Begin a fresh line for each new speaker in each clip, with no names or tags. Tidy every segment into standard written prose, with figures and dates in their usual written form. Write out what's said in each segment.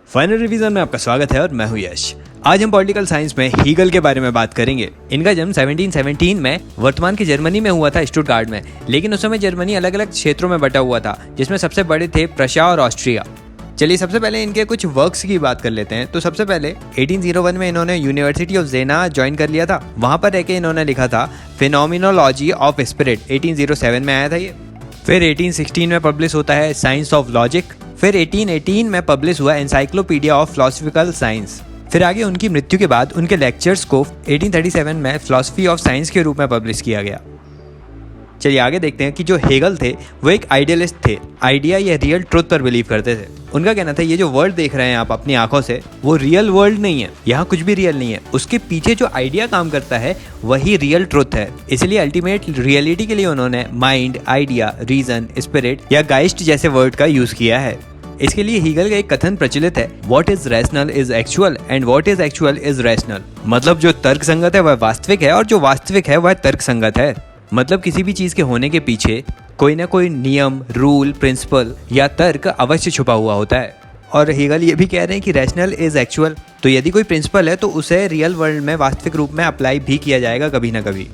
Final revision में आपका स्वागत है और मैं हूं यश। आज हम पॉलिटिकल साइंस में हीगल के बारे में बात करेंगे। इनका जन्म 1717 में वर्तमान की जर्मनी में हुआ था, स्टुटगार्ट में। लेकिन उस समय जर्मनी अलग अलग क्षेत्रों में बटा हुआ था, जिसमें सबसे बड़े थे प्रशा और ऑस्ट्रिया। चलिए सबसे पहले इनके कुछ वर्क्स की बात कर लेते हैं। तो सबसे पहले 1801 में इन्होंने यूनिवर्सिटी ऑफ जेना ज्वाइन कर लिया था। वहां पर रह के इन्होंने लिखा था फिनोमिनोलॉजी ऑफ स्पिरिट। 1807 में आया था ये। फिर 1816 में पब्लिश होता है साइंस ऑफ लॉजिक। फिर 1818 में पब्लिश हुआ एनसाइक्लोपीडिया ऑफ फिलोसफिकल साइंस। फिर आगे उनकी मृत्यु के बाद उनके लेक्चर्स को 1837 में फिलोसफी ऑफ साइंस के रूप में पब्लिश किया गया। चलिए आगे देखते हैं कि जो हेगल थे वो एक आइडियलिस्ट थे। आइडिया या रियल ट्रुथ पर बिलीव करते थे। उनका कहना था ये जो वर्ल्ड देख रहे हैं आप अपनी आंखों से, वो रियल वर्ल्ड नहीं है। यहाँ कुछ भी रियल नहीं है। उसके पीछे जो आइडिया काम करता है वही रियल ट्रुथ है। इसलिए अल्टीमेट रियलिटी के लिए उन्होंने माइंड, आइडिया, रीजन, स्पिरिट या गाइस्ट जैसे वर्ड का यूज किया है। इसके लिए हीगल का एक कथन प्रचलित है, what is rational is actual and what is actual is rational. मतलब जो तर्क संगत है वह वास्तविक है और जो वास्तविक है वह तर्क संगत है। मतलब किसी भी चीज के होने के पीछे कोई ना कोई नियम, रूल, प्रिंसिपल या तर्क अवश्य छुपा हुआ होता है। और हीगल ये भी कह रहे हैं कि रैशनल इज एक्चुअल। तो यदि कोई प्रिंसिपल है तो उसे रियल वर्ल्ड में वास्तविक रूप में अप्लाई भी किया जाएगा कभी ना कभी।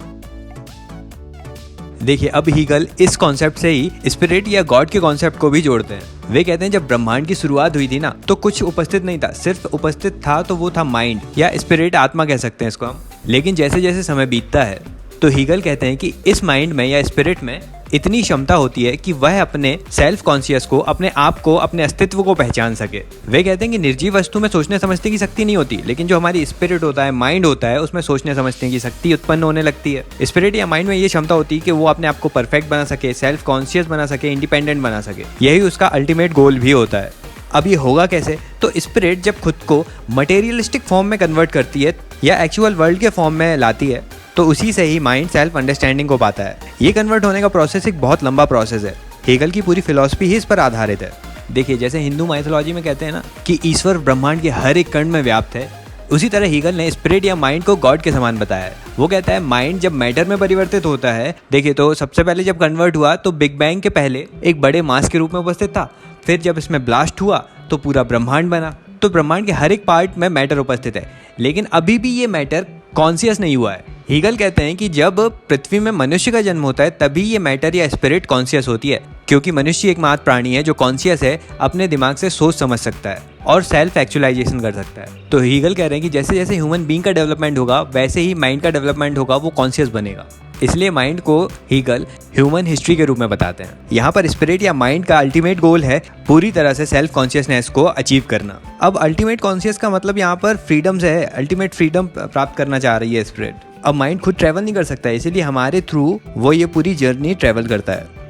देखिए अब हीगल इस कॉन्सेप्ट से ही स्पिरिट या गॉड के कॉन्सेप्ट को भी जोड़ते हैं। वे कहते हैं जब ब्रह्मांड की शुरुआत हुई थी ना, तो कुछ उपस्थित नहीं था, सिर्फ उपस्थित था तो वो था माइंड या स्पिरिट, आत्मा कह सकते हैं इसको हम। लेकिन जैसे जैसे समय बीतता है तो हीगल कहते हैं कि इस माइंड में या स्पिरिट में इतनी क्षमता होती है कि वह अपने सेल्फ कॉन्शियस को, अपने आप को, अपने अस्तित्व को पहचान सके। वे कहते हैं कि निर्जीव वस्तु में सोचने समझने की शक्ति नहीं होती, लेकिन जो हमारी स्पिरिट होता है, माइंड होता है, उसमें सोचने समझने की शक्ति उत्पन्न होने लगती है। स्पिरिट या माइंड में ये क्षमता होती है कि वो अपने आप को परफेक्ट बना सके, सेल्फ कॉन्शियस बना सके, इंडिपेंडेंट बना सके। यही उसका अल्टीमेट गोल भी होता है। अब ये होगा कैसे? तो स्पिरिट जब खुद को मटेरियलिस्टिक फॉर्म में कन्वर्ट करती है या एक्चुअल वर्ल्ड के फॉर्म में लाती है, तो उसी से ही माइंड सेल्फ अंडरस्टैंडिंग को पाता है। ये कन्वर्ट होने का प्रोसेस एक बहुत लंबा प्रोसेस है। हेगल की पूरी फिलॉसफी ही इस पर आधारित है। देखिए जैसे हिंदू माइथोलॉजी में कहते हैं ना कि ईश्वर ब्रह्मांड के हर एक कण में व्याप्त है, उसी तरह हेगल ने स्पिरिट या माइंड को गॉड के समान बताया है। वो कहता है माइंड जब मैटर में परिवर्तित होता है, देखिए तो सबसे पहले जब कन्वर्ट हुआ तो बिग बैंग के पहले एक बड़े मास के रूप में उपस्थित था। फिर जब इसमें ब्लास्ट हुआ तो पूरा ब्रह्मांड बना। तो ब्रह्मांड के हर एक पार्ट में मैटर उपस्थित है, लेकिन अभी भी ये मैटर कॉन्शियस नहीं हुआ है। हीगल कहते हैं कि जब पृथ्वी में मनुष्य का जन्म होता है तभी ये मैटर या स्पिरिट कॉन्शियस होती है, क्योंकि मनुष्य एकमात्र प्राणी है जो कॉन्शियस है, अपने दिमाग से सोच समझ सकता है और सेल्फ एक्चुअलाइजेशन कर सकता है। तो हीगल कह रहे हैं कि जैसे जैसे ह्यूमन बीइंग का डेवलपमेंट होगा वैसे ही माइंड का डेवलपमेंट होगा, वो कॉन्शियस बनेगा। इसलिए माइंड को हीगल ह्यूमन हिस्ट्री के रूप में बताते हैं। यहाँ पर स्पिरिट या माइंड का अल्टीमेट गोल है पूरी तरह से सेल्फ कॉन्शियसनेस को अचीव करना। अब अल्टीमेट कॉन्शियस का मतलब यहाँ पर फ्रीडम से है। अल्टीमेट फ्रीडम प्राप्त करना चाह रही है स्पिरिट। अब माइंड खुद ट्रैवल नहीं कर सकता है, इसीलिए हमारे थ्रू वो ये पूरी जर्नी ट्रैवल करता है।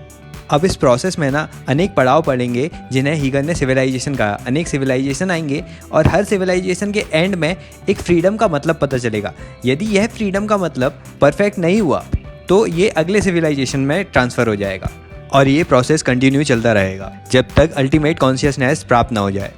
अब इस प्रोसेस में ना अनेक पड़ाव पड़ेंगे जिन्हें हीगल ने सिविलाइजेशन कहा। अनेक सिविलाइजेशन आएंगे और हर सिविलाइजेशन के एंड में एक फ्रीडम का मतलब पता चलेगा। यदि यह फ्रीडम का मतलब परफेक्ट नहीं हुआ तो ये अगले सिविलाइजेशन में ट्रांसफर हो जाएगा और ये प्रोसेस कंटिन्यू चलता रहेगा जब तक अल्टीमेट कॉन्शियसनेस प्राप्त ना हो जाए।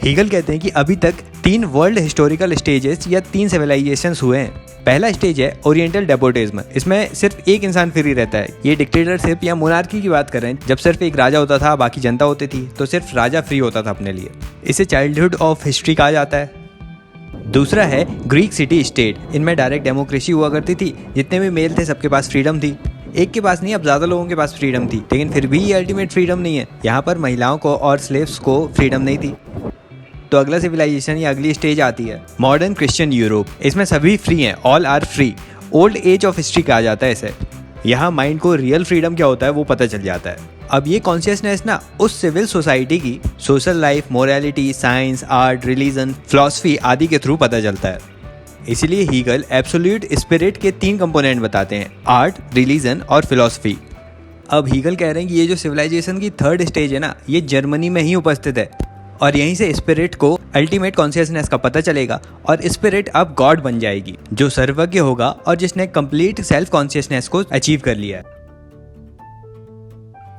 हीगल कहते हैं कि अभी तक 3 वर्ल्ड हिस्टोरिकल स्टेजेस या 3 सिविलाइजेशंस हुए हैं। पहला स्टेज है ओरिएंटल डेपोटिज्म। इसमें सिर्फ एक इंसान फ्री रहता है। ये डिक्टेटरशिप या मोनार्की की बात कर रहे हैं, जब सिर्फ एक राजा होता था, बाकी जनता होती थी, तो सिर्फ राजा फ्री होता था अपने लिए। इसे चाइल्डहुड ऑफ हिस्ट्री कहा जाता है। दूसरा है ग्रीक सिटी स्टेट। इनमें डायरेक्ट डेमोक्रेसी हुआ करती थी। जितने भी मेल थे सबके पास फ्रीडम थी। एक के पास नहीं, अब ज़्यादा लोगों के पास फ्रीडम थी, लेकिन फिर भी ये अल्टीमेट फ्रीडम नहीं है। यहाँ पर महिलाओं को और स्लेव्स को फ्रीडम नहीं थी। तो अगला सिविलाइजेशन या अगली स्टेज आती है मॉडर्न क्रिश्चियन यूरोप। इसमें सभी फ्री हैं, all are free. Old age of history कहा जाता है इसे। यहाँ माइंड को रियल फ्रीडम क्या होता है वो पता चल जाता है। अब ये कॉन्शियसनेस ना उस सिविल सोसाइटी की social life, morality, science, art, religion, philosophy आदि के थ्रू पता चलता है। इसीलिए हीगल एब्सोल्यूट स्पिरिट के 3 कंपोनेंट बताते हैं, आर्ट, रिलीजन और फिलॉसफी। अब हीगल कह रहे हैं कि ये जो सिविलाइजेशन की 3rd स्टेज है ना, ये जर्मनी में ही उपस्थित है और यहीं से स्पिरिट को अल्टीमेट कॉन्शियसनेस का पता चलेगा और स्पिरिट अब गॉड बन जाएगी, जो सर्वज्ञ होगा और जिसने कंप्लीट सेल्फ कॉन्शियसनेस को अचीव कर लिया है।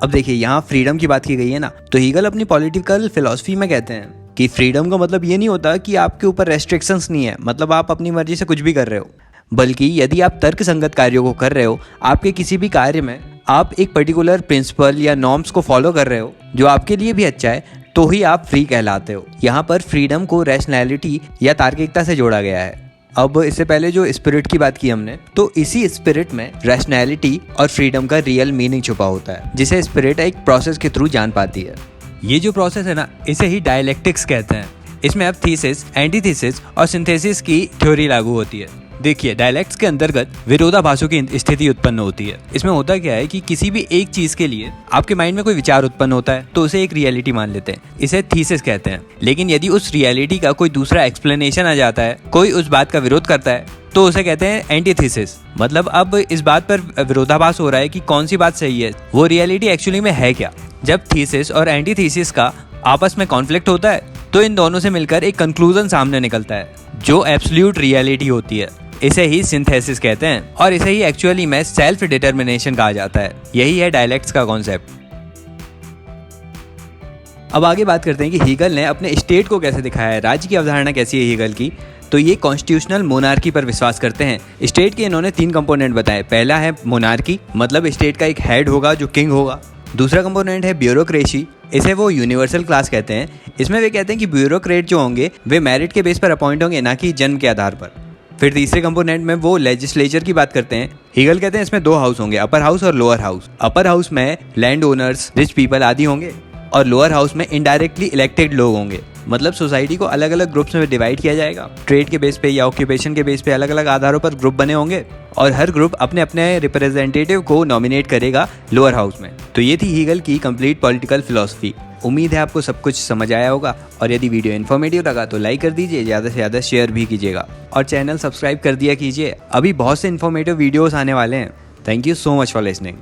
अब देखिए यहाँ फ्रीडम की बात की गई है ना, तो हीगल अपनी पॉलिटिकल फिलॉसफी में कहते हैं कि फ्रीडम का मतलब ये नहीं होता कि आपके ऊपर रेस्ट्रिक्शंस नहीं है, मतलब आप अपनी मर्जी से कुछ भी कर रहे हो, बल्कि यदि आप तर्क संगत कार्यों को कर रहे हो, आपके किसी भी कार्य में आप एक पर्टिकुलर प्रिंसिपल या नॉर्म्स को फॉलो कर रहे हो जो आपके लिए भी अच्छा है, तो ही आप फ्री कहलाते हो। यहाँ पर फ्रीडम को रैशनैलिटी या तार्किकता से जोड़ा गया है। अब इससे पहले जो स्पिरिट की बात की हमने, तो इसी स्पिरिट में रैशनैलिटी और फ्रीडम का रियल मीनिंग छुपा होता है, जिसे स्पिरिट एक प्रोसेस के थ्रू जान पाती है। ये जो प्रोसेस है ना, इसे ही डायलेक्टिक्स कहते हैं। इसमें अब थीसिस, एंटीथीसिस और सिंथेसिस की थ्योरी लागू होती है। देखिए, डायलेक्ट्स के अंतर्गत विरोधाभासों की स्थिति उत्पन्न होती है। इसमें होता क्या है कि किसी भी एक चीज के लिए आपके माइंड में कोई विचार उत्पन्न होता है तो उसे एक रियलिटी मान लेते हैं, इसे थीसिस कहते हैं। लेकिन यदि उस रियलिटी का कोई दूसरा एक्सप्लेनेशन आ जाता है, कोई उस बात का विरोध करता है, तो उसे कहते हैं एंटीथीसिस। मतलब अब इस बात पर विरोधाभास हो रहा है कि कौन सी बात सही है, वो रियलिटी एक्चुअली में है क्या। जब थीसिस और एंटीथीसिस का आपस में कॉन्फ्लिक्ट होता है तो इन दोनों से मिलकर एक कंक्लूजन सामने निकलता है जो एब्सोल्यूट रियलिटी होती है। इसे ही सिंथेसिस कहते हैं और इसे ही एक्चुअली में सेल्फ डिटर्मिनेशन कहा जाता है। यही है डायलेक्ट्स का कॉन्सेप्ट। अब आगे बात करते हैं कि हीगल ने अपने स्टेट को कैसे दिखाया है, राज्य की अवधारणा कैसी है हीगल की। तो ये कॉन्स्टिट्यूशनल मोनार्की पर विश्वास करते हैं। स्टेट के इन्होंने 3 कंपोनेंट बताए। पहला है मोनार्की, मतलब स्टेट का एक हेड होगा जो किंग होगा। दूसरा कंपोनेंट है ब्यूरोक्रेसी, इसे वो यूनिवर्सल क्लास कहते हैं। इसमें वे कहते हैं कि ब्यूरोक्रेट जो होंगे वे मेरिट के बेस पर अपॉइंट होंगे, ना कि जन्म के आधार पर। फिर तीसरे कंपोनेंट में वो लेजिस्लेचर की बात करते हैं। हीगल कहते हैं इसमें 2 हाउस होंगे, अपर हाउस और लोअर हाउस। अपर हाउस में लैंड ओनर्स, रिच पीपल आदि होंगे और लोअर हाउस में इनडायरेक्टली इलेक्टेड लोग होंगे। मतलब सोसाइटी को अलग अलग ग्रुप्स में डिवाइड किया जाएगा। ट्रेड के बेस पे या ऑक्यूपेशन के बेस पे अलग अलग आधारों पर ग्रुप बने होंगे और हर ग्रुप अपने अपने रिप्रेजेंटेटिव को नॉमिनेट करेगा लोअर हाउस में। तो ये थी हीगल की कंप्लीट पॉलिटिकल फिलॉसफी। उम्मीद है आपको सब कुछ समझ आया होगा और यदि वीडियो इन्फॉर्मेटिव लगा तो लाइक कर दीजिए, ज़्यादा से ज़्यादा शेयर भी कीजिएगा और चैनल सब्सक्राइब कर दिया कीजिए। अभी बहुत से इन्फॉर्मेटिव वीडियोस आने वाले हैं। Thank you so much for listening.